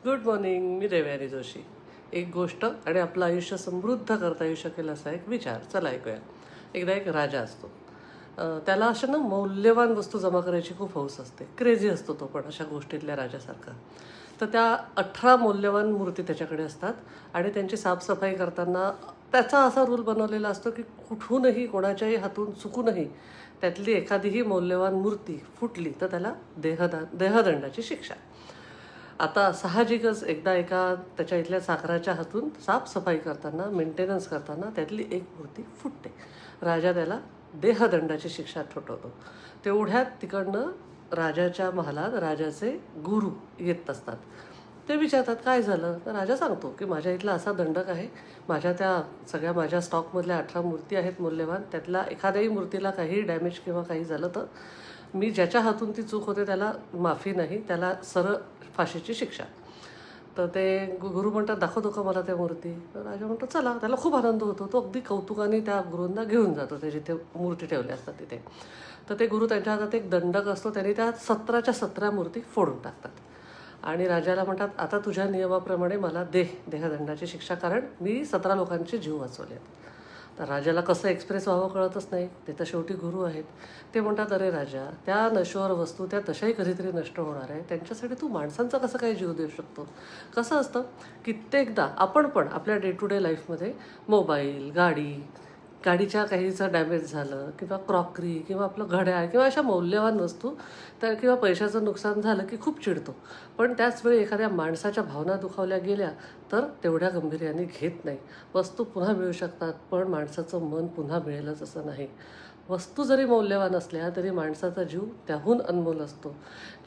Good morning. मी देवयानी जोशी. एक गोष्ट आणि आपलं आयुष्य समृद्ध करता येऊ शकेल असा एक विचार. चला ऐकूया. एकदा एक राजा असतो. त्याला अशा ना मौल्यवान वस्तू जमा करायची खूप हौस असते. क्रेझी असतो तो पण अशा गोष्टीतल्या राजासारखा. तर त्या 18 मौल्यवान मूर्ती त्याच्याकडे असतात आणि त्यांची साफसफाई करताना त्याचा असा रूल बनवलेला असतो की कुठूनही कोणाच्याही हातून चुकूनही त्यातली एखादीही मौल्यवान मूर्ती फुटली तर त्याला देहदंडाची शिक्षा. आता साहजिकच एकदा एका त्याच्या इथल्या साखराच्या हातून साफसफाई करताना मेंटेनन्स करताना त्यातली एक मूर्ती फुटते. राजा त्याला देहदंडाची शिक्षा ठोठावतो. तेवढ्यात तिकडनं राजाच्या महालात राजाचे गुरु येत असतात. ते विचारतात काय झालं. तर राजा सांगतो की माझ्या इथला असा दंडक आहे. माझ्या स्टॉकमधल्या 18 मूर्ती आहेत मौल्यवान. त्यातल्या एखाद्याही मूर्तीला काही डॅमेज किंवा काही झालं तर मी ज्याच्या हातून ती चूक होते त्याला माफी नाही, त्याला सरळ फाशीची शिक्षा. तर ते गुरु म्हणतात दाखवतो का मला त्या मूर्ती. तर राजा म्हणतो चला. त्याला खूप आनंद होतो. तो अगदी कौतुकाने त्या गुरूंना घेऊन जातो ते जिथे मूर्ती ठेवल्या असतात तिथे. तर ते गुरु त्यांच्या हातात एक दंडक असतो. त्यांनी त्या 17च्या 17 मूर्ती फोडून टाकतात आणि राजाला म्हणतात आता तुझ्या नियमाप्रमाणे मला देहदंडाची शिक्षा, कारण मी 17 लोकांचे जीव वाचवले. तर राजाला कसं एक्सप्रेस व्हावं कळतच नाही. ते तर शेवटी गुरु आहेत. ते म्हणतात अरे राजा, त्या नश्वर वस्तू त्या तशाही कधीतरी नष्ट होणार आहे. त्यांच्यासाठी तू माणसांचा कसं काय जीव देऊ शकतो. कसं असतं कित्येकदा आपण पण आपल्या डे टू डे लाईफमध्ये मोबाईल, गाडीच्या काहीचं डॅमेज झालं किंवा क्रॉकरी किंवा आपलं घड्याळ किंवा अशा मौल्यवान वस्तू तर किंवा पैशाचं नुकसान झालं की खूप चिडतो. पण त्याचवेळी एखाद्या माणसाच्या भावना दुखावल्या गेल्या तर तेवढ्या गंभीर्याने घेत नाही. वस्तू पुन्हा मिळू शकतात पण माणसाचं मन पुन्हा मिळेलच असं नाही. वस्तू जरी मौल्यवान असल्या तरी माणसाचा जीव त्याहून अनमोल असतो.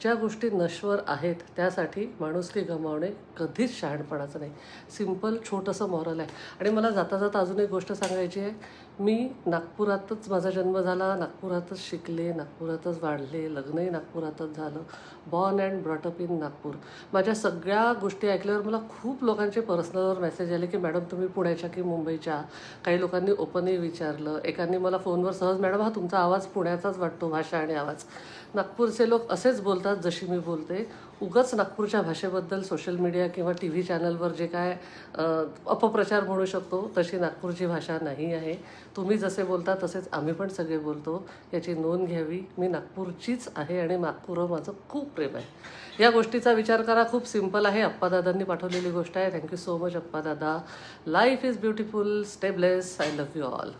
ज्या गोष्टी नश्वर आहेत त्यासाठी माणुसकी गमावणे कधीच शहाणपणाचं नाही. सिंपल छोटंसं मॉरल आहे. आणि मला जाता जाता अजून एक गोष्ट सांगायची आहे. मी नागपुरातच माझा जन्म झाला, नागपुरातच शिकले, नागपुरातच वाढले, लग्नही नागपुरातच झालं. Born and brought up in Nagpur. माझ्या सगळ्या गोष्टी ऐकल्यावर मला खूप लोकांचे पर्सनलवर मेसेज आले की मॅडम तुम्ही पुण्याच्या की मुंबईच्या. काही लोकांनी ओपनही विचारलं. एकांनी मला फोनवर सहज मॅडम हा तुमचा आवाज पुण्याचाच वाटतो, भाषा आणि आवाज. नागपूरचे लोक असेच बोलतात जशी मी बोलते. उगाच नागपूरच्या भाषेबद्दल सोशल मीडिया किंवा टी व्ही चॅनलवर जे काय अपप्रचार म्हणू शकतो तशी नागपूरची भाषा नाही आहे. तुम्ही जसे बोलता तसेच आम्ही पण सगळे बोलतो. याची नोंद घ्यावी. मी नागपूरचीच आहे आणि नागपूरवर माझं खूप प्रेम आहे. या गोष्टीचा विचार करा. खूप सिंपल आहे. अप्पादादांनी पाठवलेली गोष्ट आहे. Thank you so much Appadada. Life is beautiful. Stay bless. I love you all.